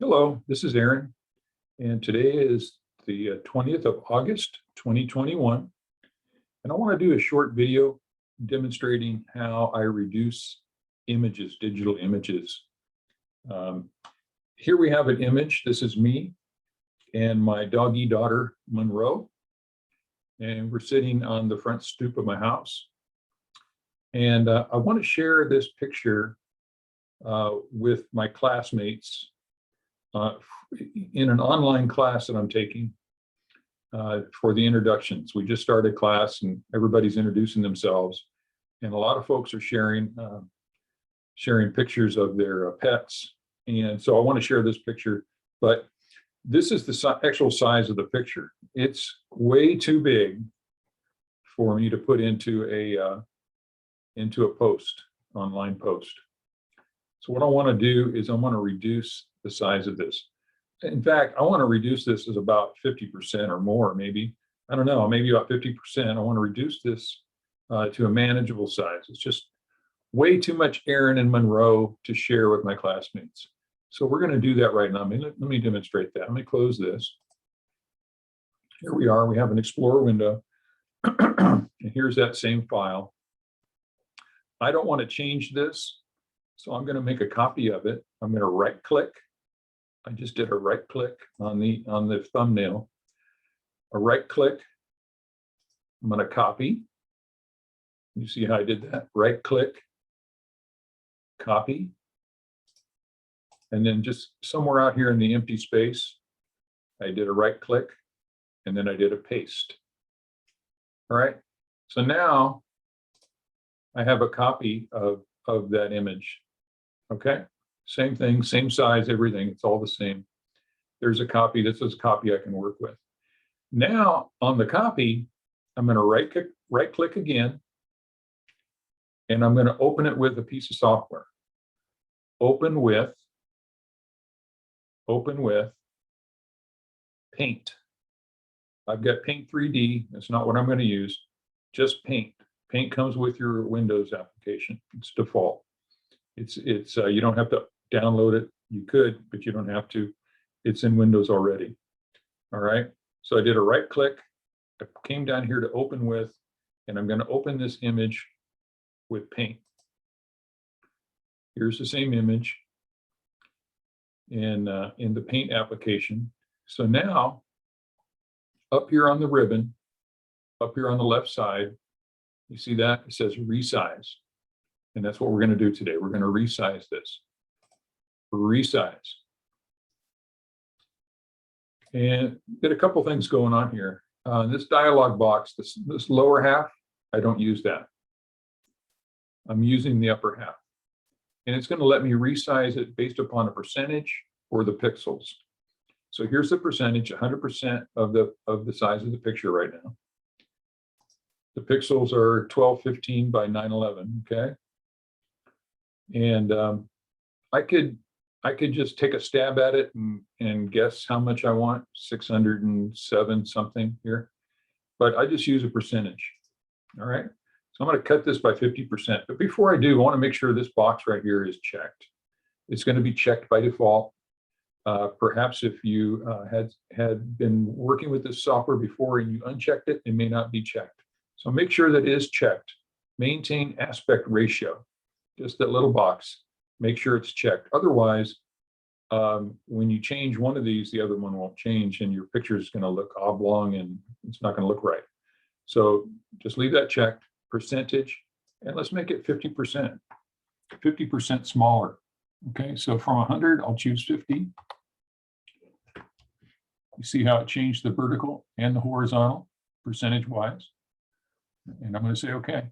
Hello, this is Aaron, and today is the 20th of August, 2021, and I want to do a short video demonstrating how I reduce images, digital images. Here we have an image. This is me and my doggy daughter, Monroe, and we're sitting on the front stoop of my house. And I want to share this picture with my classmates in an online class that I'm taking for the introductions. We just started class and everybody's introducing themselves, and a lot of folks are sharing pictures of their pets. And so I want to share this picture, but this is the actual size of the picture. It's way too big for me to put into a post, online post. So what I want to do is I want to reduce the size of this. In fact, I want to reduce this as about 50% or more, maybe. I don't know, maybe about 50%. I want to reduce this to a manageable size. It's just way too much Aaron and Monroe to share with my classmates. So we're going to do that right now. Let me demonstrate that. Let me close this. Here we are. We have an Explorer window. And here's that same file. I don't want to change this, so I'm going to make a copy of it. I'm going to right click. I just did a right click on the thumbnail. A right click. I'm going to copy. You see how I did that? Right click, copy. And then just somewhere out here in the empty space, I did a right click and then I did a paste. All right. So now I have a copy of that image. Okay. Same thing, same size, everything. It's all the same. There's a copy. This is a copy I can work with. Now on the copy, I'm going to right click again, and I'm going to open it with a piece of software. Open with Paint. I've got Paint 3D. That's not what I'm going to use. Just Paint. Paint comes with your Windows application. It's default. It's you don't have to download it. You could, but you don't have to. It's in Windows already. All right. So I did a right click. I came down here to open with, and I'm going to open this image with Paint. Here's the same image in the Paint application. So now up here on the ribbon, up here on the left side, you see that it says Resize. And that's what we're going to do today. We're going to resize this. Resize. And get a couple things going on here. This dialog box, this lower half, I don't use that. I'm using the upper half. And it's going to let me resize it based upon a percentage or the pixels. So here's the percentage, 100% of the size of the picture right now. The pixels are 1215 by 911, okay? And I could just take a stab at it and guess how much I want, 607 something here, but I just use a percentage. All right, so I'm going to cut this by 50%. But before I do, I want to make sure this box right here is checked. It's going to be checked by default. Perhaps if you had been working with this software before and you unchecked it, it may not be checked. So make sure that it is checked. Maintain aspect ratio. Just that little box, make sure it's checked. Otherwise, when you change one of these, the other one won't change and your picture is going to look oblong and it's not going to look right. So just leave that checked, percentage, and let's make it 50%, 50% smaller. Okay, so from 100, I'll choose 50. You see how it changed the vertical and the horizontal percentage-wise. And I'm going to say, okay.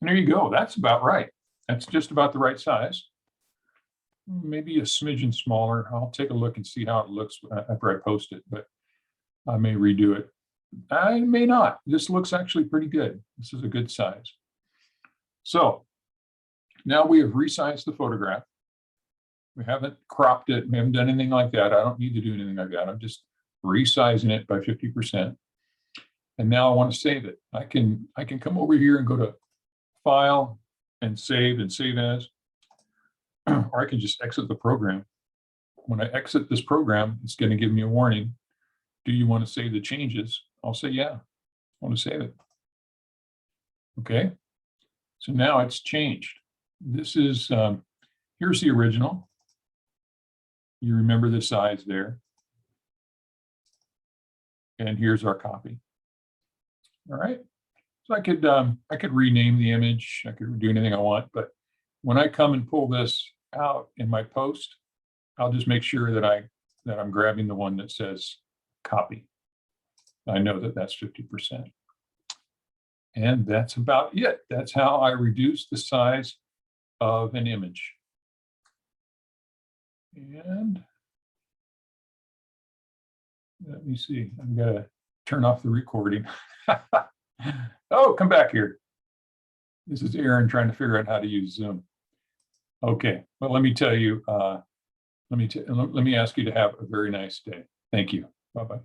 And there you go. That's about right. That's just about the right size. Maybe a smidgen smaller. I'll take a look and see how it looks after I post it, but I may redo it. I may not. This looks actually pretty good. This is a good size. So now we have resized the photograph. We haven't cropped it. We haven't done anything like that. I don't need to do anything like that. I'm just resizing it by 50%. And now I want to save it. I can come over here and go to File and save as, or I can just exit the program. when I exit this program, it's going to give me a warning. Do you want to save the changes? I'll say, yeah, I want to save it. Okay. So now it's changed. This is, here's the original. You remember the size there. And here's our copy. All right. So I could rename the image. I could do anything I want, but when I come and pull this out in my post, I'll just make sure that I'm grabbing the one that says copy. I know that that's 50%. And that's about it. That's how I reduce the size of an image. And let me see, I'm gonna turn off the recording. Oh, come back here. This is Aaron trying to figure out how to use Zoom. Okay, well, let me tell you, let me ask you to have a very nice day. Thank you. Bye-bye.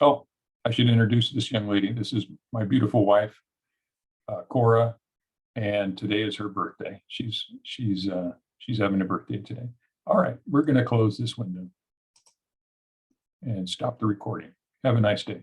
Oh, I should introduce this young lady. This is my beautiful wife, Cora, and today is her birthday. She's having a birthday today. All right, we're going to close this window and stop the recording. Have a nice day.